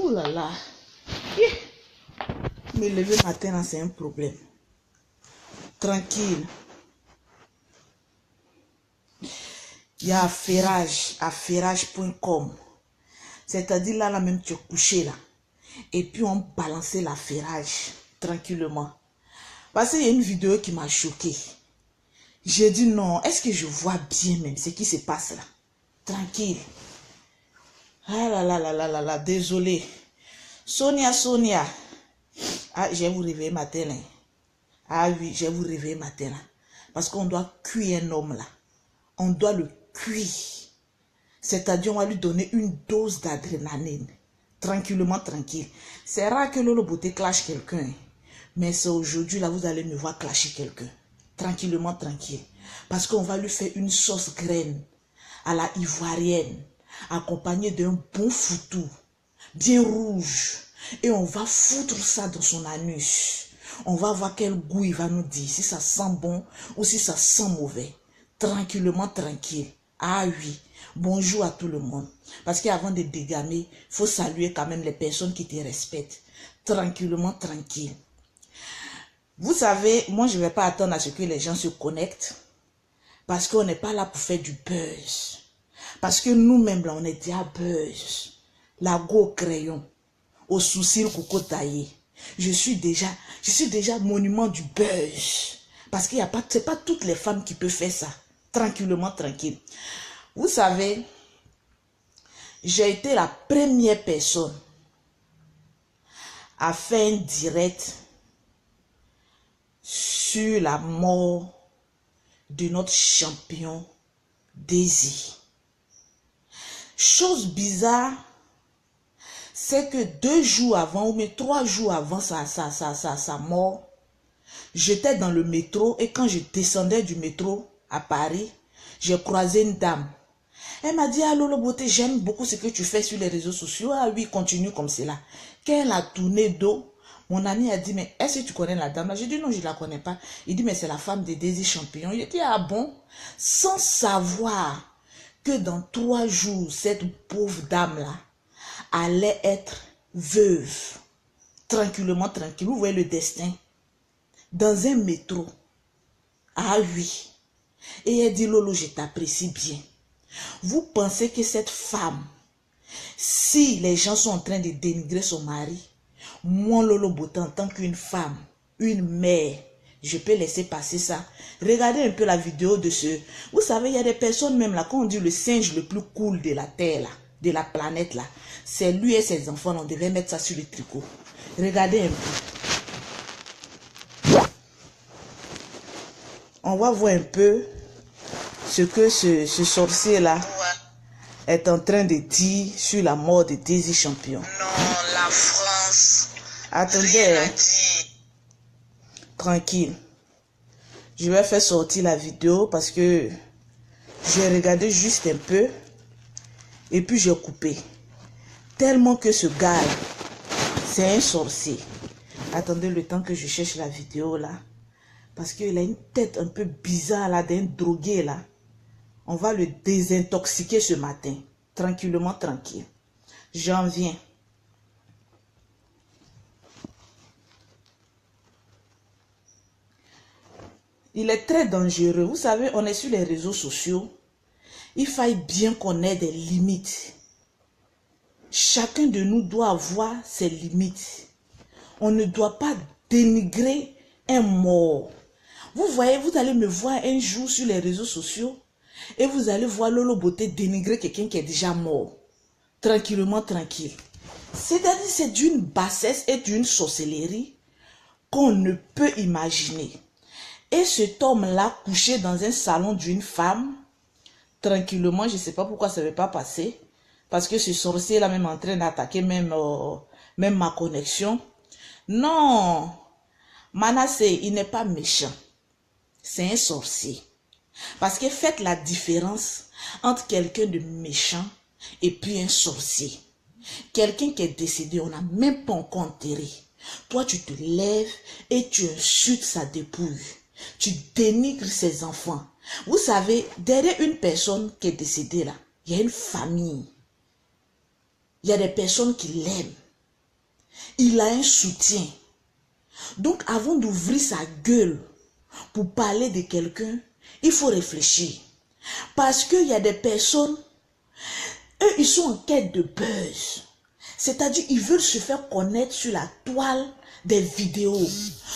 Oh là là. Me lever matin, c'est un problème. Tranquille. Il y a affairage.com. C'est-à-dire là même tu es couché là. Et puis on balançait l'affairage tranquillement. Parce qu'il y a une vidéo qui m'a choqué. J'ai dit non, est-ce que je vois bien même ce qui se passe là? Tranquille. Ah là là là là là là, désolé. Sonia. Ah, je vais vous réveiller matin là. Ah oui, je vais vous réveiller matin là. Parce qu'on doit cuire un homme là. On doit le cuire. C'est-à-dire, on va lui donner une dose d'adrénaline. Tranquillement, tranquille. C'est rare que Lolo Beauté clash quelqu'un. Mais c'est aujourd'hui, là, vous allez me voir clasher quelqu'un. Tranquillement, tranquille. Parce qu'on va lui faire une sauce graine à la ivoirienne, accompagnée d'un bon foutou, bien rouge. Et on va foutre ça dans son anus. On va voir quel goût il va nous dire, si ça sent bon ou si ça sent mauvais. Tranquillement, tranquille. Ah oui, bonjour à tout le monde. Parce qu'avant de dégamer, il faut saluer quand même les personnes qui te respectent. Tranquillement, tranquille. Vous savez, moi je ne vais pas attendre à ce que les gens se connectent. Parce qu'on n'est pas là pour faire du buzz. Parce que nous-mêmes là, on est déjà buzz. La go au crayon, au sourcil coco taillé. Je suis déjà monument du buzz. Parce qu'il n'y a pas, c'est pas toutes les femmes qui peuvent faire ça. Tranquillement, tranquille. Vous savez, j'ai été la première personne à faire un direct sur la mort de notre champion Daisy. Chose bizarre, c'est que 2 jours avant, ou même 3 jours avant sa mort, j'étais dans le métro et quand je descendais du métro à Paris, j'ai croisé une dame. Elle m'a dit, ah Lolo Beauté, j'aime beaucoup ce que tu fais sur les réseaux sociaux. Ah oui, continue comme cela. Quand elle a tourné dos, mon ami a dit, mais est-ce que tu connais la dame là? J'ai dit, non, je ne la connais pas. Il dit, mais c'est la femme de Daisy Champion. Il dit, ah bon? Sans savoir que dans 3 jours, cette pauvre dame-là allait être veuve. Tranquillement, tranquille. Vous voyez le destin. Dans un métro. Ah oui. Et elle dit, Lolo, je t'apprécie bien. Vous pensez que cette femme, si les gens sont en train de dénigrer son mari, moi, Lolo Beauté, en tant qu'une femme, une mère, je peux laisser passer ça. Regardez un peu la vidéo de ce... Vous savez, il y a des personnes même là, quand on dit le singe le plus cool de la terre, là, de la planète, là, c'est lui et ses enfants, on devait mettre ça sur le tricot. Regardez un peu. On va voir un peu ce que ce sorcier-là est en train de dire sur la mort de Daisy Champion. Non, la France. Attendez, tranquille. Je vais faire sortir la vidéo parce que j'ai regardé juste un peu et puis j'ai coupé. Tellement que ce gars, c'est un sorcier. Attendez le temps que je cherche la vidéo là. Parce qu'il a une tête un peu bizarre là, d'un drogué là. On va le désintoxiquer ce matin. Tranquillement, tranquille. J'en viens. Il est très dangereux. Vous savez, on est sur les réseaux sociaux. Il faille bien qu'on ait des limites. Chacun de nous doit avoir ses limites. On ne doit pas dénigrer un mort. Vous voyez, vous allez me voir un jour sur les réseaux sociaux et vous allez voir Lolo Beauté dénigrer quelqu'un qui est déjà mort. Tranquillement, tranquille. C'est-à-dire c'est d'une bassesse et d'une sorcellerie qu'on ne peut imaginer. Et cet homme-là, couché dans un salon d'une femme, tranquillement, je ne sais pas pourquoi ça ne veut pas passer. Parce que ce sorcier-là même en train d'attaquer même ma connexion. Non, Manasseh, il n'est pas méchant. C'est un sorcier. Parce que faites la différence entre quelqu'un de méchant et puis un sorcier. Quelqu'un qui est décédé, on n'a même pas encore enterré. Toi, tu te lèves et tu insultes sa dépouille. Tu dénigres ses enfants. Vous savez, derrière une personne qui est décédée là, il y a une famille. Il y a des personnes qui l'aiment. il a un soutien. Donc, avant d'ouvrir sa gueule pour parler de quelqu'un, il faut réfléchir. Parce qu'il y a des personnes, eux, ils sont en quête de buzz. C'est-à-dire, ils veulent se faire connaître sur la toile des vidéos.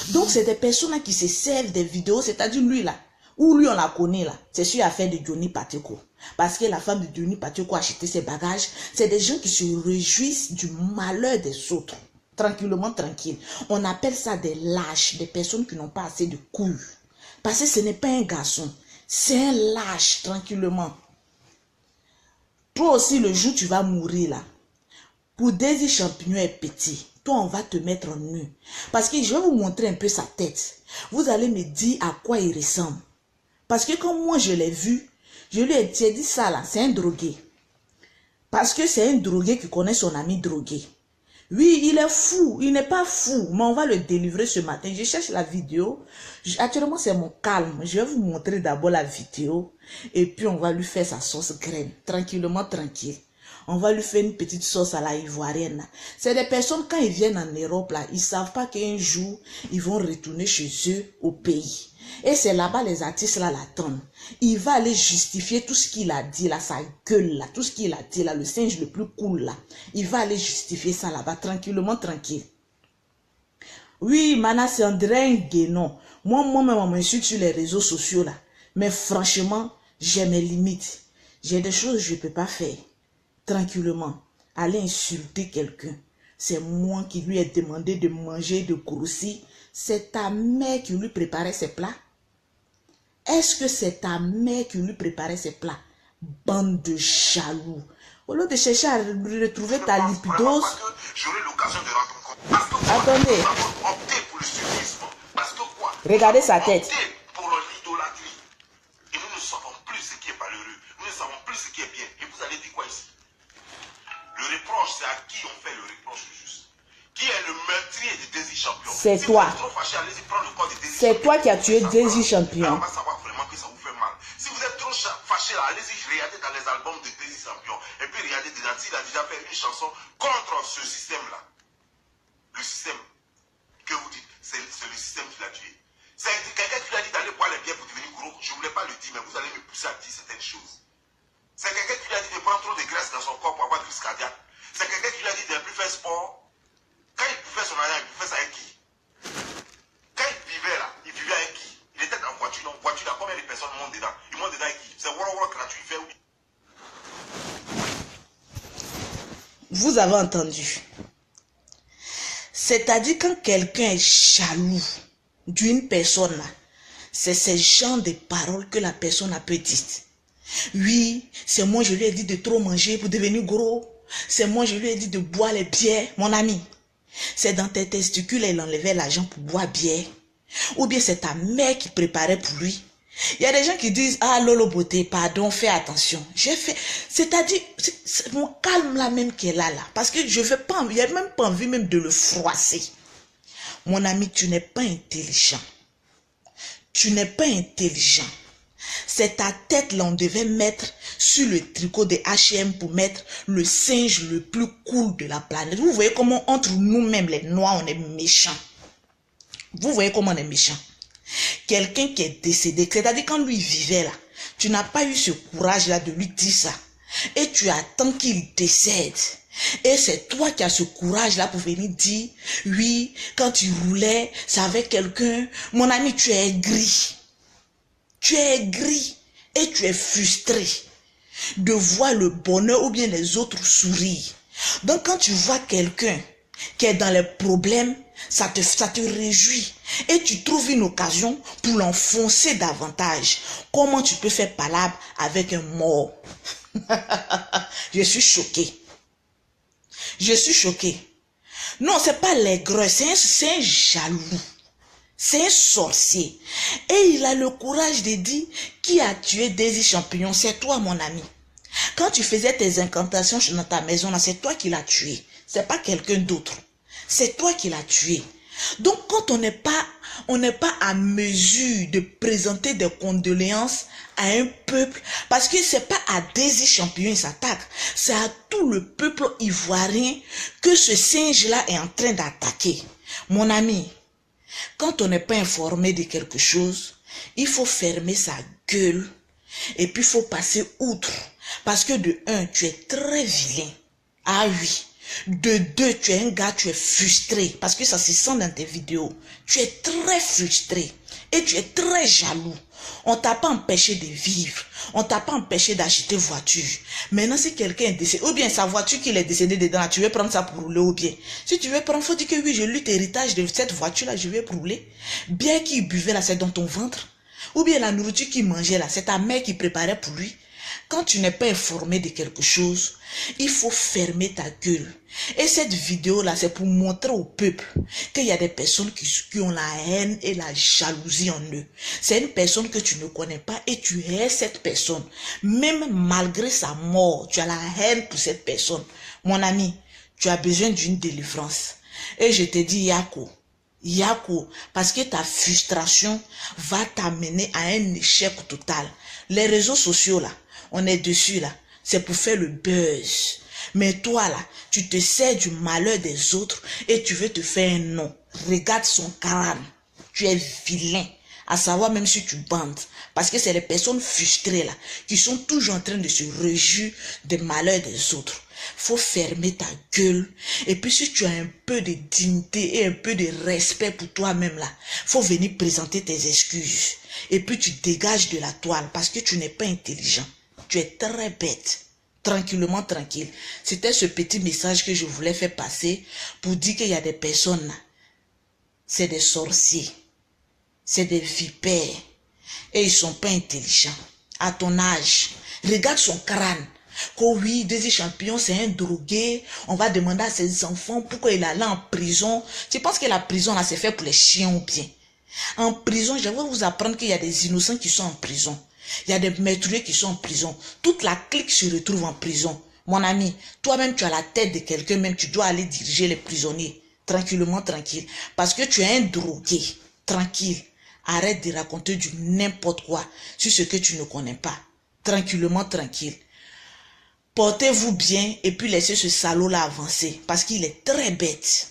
Donc, c'est des personnes là qui se servent des vidéos. C'est-à-dire, lui là, ou lui on la connaît là, c'est sur l'affaire de Johnny Pacheco. Parce que la femme de Johnny Pacheco a acheté ses bagages. C'est des gens qui se réjouissent du malheur des autres. Tranquillement, tranquille. On appelle ça des lâches, des personnes qui n'ont pas assez de couilles. Parce que ce n'est pas un garçon. C'est un lâche, tranquillement. Toi aussi, le jour où tu vas mourir là, pour Daisy Champignon est petit, toi on va te mettre en nu. Parce que je vais vous montrer un peu sa tête. Vous allez me dire à quoi il ressemble. Parce que comme moi je l'ai vu, je lui ai dit ça là, c'est un drogué. Parce que c'est un drogué qui connaît son ami drogué. Oui, il est fou, il n'est pas fou, mais on va le délivrer ce matin. Je cherche la vidéo. Actuellement, c'est mon calme. Je vais vous montrer d'abord la vidéo. Et puis, on va lui faire sa sauce graine. Tranquillement, tranquille. On va lui faire une petite sauce à la ivoirienne. C'est des personnes, quand ils viennent en Europe, là, ils ne savent pas qu'un jour, ils vont retourner chez eux au pays. Et c'est là-bas, les artistes là l'attendent. Il va aller justifier tout ce qu'il a dit là, sa gueule là, tout ce qu'il a dit là, le singe le plus cool là. Il va aller justifier ça là-bas, tranquillement, tranquille. Oui, Mana, c'est André Guénon. Moi-même, on m'insulte sur les réseaux sociaux là. Mais franchement, j'ai mes limites. J'ai des choses que je ne peux pas faire. Tranquillement, aller insulter quelqu'un. C'est moi qui lui ai demandé de manger, de grossir. C'est ta mère qui lui préparait ses plats. Est-ce que c'est ta mère qui lui préparait ses plats? Bande de jaloux. Au lieu de chercher à retrouver ta lipidose. Attendez. Regardez sa tête. Pour l'idolâtrie. Et nous ne savons plus ce qui est malheureux. Nous ne savons plus ce qui est bien. Et vous allez dire quoi ici? Le reproche, c'est à qui on fait le reproche juste? Qui est le meurtrier de Daisy Champignon? C'est toi. C'est toi qui as tué Daisy Champignon. On va savoir vraiment que ça vous fait mal. Si vous êtes trop fâché là, allez-y, regardez dans les albums de Daisy Champignon. Et puis regardez dedans, il a déjà fait une chanson contre ce système-là. Le système que vous dites, c'est le système qui l'a tué. C'est quelqu'un qui lui a dit d'aller boire les bières pour devenir gros. Je ne voulais pas le dire, mais vous allez me pousser à dire certaines choses. C'est quelqu'un qui lui a dit de prendre trop de graisse dans son corps pour avoir crise cardiaque. C'est quelqu'un qui lui a dit de ne plus faire sport. Quand il pouvait son arrière, il pouvait ça avec qui? Quand il vivait là, il vivait avec qui? Il était en voiture. Donc, voiture, là, combien de personnes montent dedans? Ils montent dedans avec qui? C'est Wall gratuit. Fait oui. Vous avez entendu. C'est-à-dire quand quelqu'un est jaloux d'une personne là, c'est ce genre de paroles que la personne a peut dites. Oui, c'est moi je lui ai dit de trop manger pour devenir gros. C'est moi je lui ai dit de boire les bières, mon ami. C'est dans tes testicules il enlevait l'argent pour boire bière. Ou bien c'est ta mère qui préparait pour lui. Il y a des gens qui disent, ah Lolo Beauté, pardon, fais attention. J'ai fait, c'est-à-dire, c'est mon calme là même qui est là. Parce que je veux pas, il n'y a même pas envie même de le froisser. Mon ami, tu n'es pas intelligent. Tu n'es pas intelligent. C'est ta tête là, on devait mettre sur le tricot de H&M pour mettre le singe le plus cool de la planète. Vous voyez comment entre nous-mêmes les noirs, on est méchants. Vous voyez comment on est méchants. Quelqu'un qui est décédé, c'est-à-dire quand lui vivait là, tu n'as pas eu ce courage là de lui dire ça. Et tu attends qu'il décède. Et c'est toi qui as ce courage là pour venir dire, oui, quand tu roulais, c'est avec quelqu'un. Mon ami, tu es gris. Tu es gris et tu es frustré de voir le bonheur ou bien les autres sourire. Donc quand tu vois quelqu'un qui est dans les problèmes, ça te réjouit. Et tu trouves une occasion pour l'enfoncer davantage. Comment tu peux faire palabre avec un mort? Je suis choqué. Je suis choqué. Non, c'est pas l'aigreur, c'est un jaloux. C'est un sorcier. Et il a le courage de dire qui a tué Daisy Champignon. C'est toi, mon ami. Quand tu faisais tes incantations dans ta maison, c'est toi qui l'as tué. C'est pas quelqu'un d'autre. C'est toi qui l'as tué. Donc, quand on n'est pas à mesure de présenter des condoléances à un peuple, parce que c'est pas à Désir Champignon il s'attaque, c'est à tout le peuple ivoirien que ce singe-là est en train d'attaquer. Mon ami, quand on n'est pas informé de quelque chose, il faut fermer sa gueule et puis il faut passer outre. Parce que de un, tu es très vilain. Ah oui. De deux, tu es un gars, tu es frustré. Parce que ça se sent dans tes vidéos. Tu es très frustré. Et tu es très jaloux. On t'a pas empêché de vivre. On t'a pas empêché d'acheter voiture. Maintenant, si quelqu'un est décédé, ou bien sa voiture qu'il est décédé dedans, tu veux prendre ça pour rouler ou bien. Si tu veux prendre, faut dire que oui, je lutte héritage de cette voiture-là, je vais rouler. Bien qu'il buvait là, c'est dans ton ventre. Ou bien la nourriture qu'il mangeait là, c'est ta mère qui préparait pour lui. Quand tu n'es pas informé de quelque chose, il faut fermer ta gueule. Et cette vidéo-là, c'est pour montrer au peuple qu'il y a des personnes qui ont la haine et la jalousie en eux. C'est une personne que tu ne connais pas et tu hais cette personne. Même malgré sa mort, tu as la haine pour cette personne. Mon ami, tu as besoin d'une délivrance. Et je te dis, Yako, parce que ta frustration va t'amener à un échec total. Les réseaux sociaux là, on est dessus là, c'est pour faire le buzz. Mais toi là, tu te sers du malheur des autres et tu veux te faire un nom. Regarde son crâne, tu es vilain. À savoir même si tu bandes. Parce que c'est les personnes frustrées là, qui sont toujours en train de se réjouir des malheurs des autres. Faut fermer ta gueule. Et puis si tu as un peu de dignité et un peu de respect pour toi-même là, faut venir présenter tes excuses. Et puis tu dégages de la toile parce que tu n'es pas intelligent. Tu es très bête. Tranquillement, tranquille. C'était ce petit message que je voulais faire passer pour dire qu'il y a des personnes là. C'est des sorciers. C'est des vipères. Et ils sont pas intelligents. À ton âge, regarde son crâne. Que oui, Désir Champignon, c'est un drogué. On va demander à ses enfants pourquoi il est allé en prison. Tu penses que la prison, là, c'est fait pour les chiens ou bien? En prison, je vais vous apprendre qu'il y a des innocents qui sont en prison. Il y a des meurtriers qui sont en prison. Toute la clique se retrouve en prison. Mon ami, toi-même, tu as la tête de quelqu'un, même tu dois aller diriger les prisonniers. Tranquillement, tranquille. Parce que tu es un drogué. Tranquille. Arrête de raconter du n'importe quoi sur ce que tu ne connais pas. Tranquillement, tranquille. Portez-vous bien et puis laissez ce salaud-là avancer parce qu'il est très bête.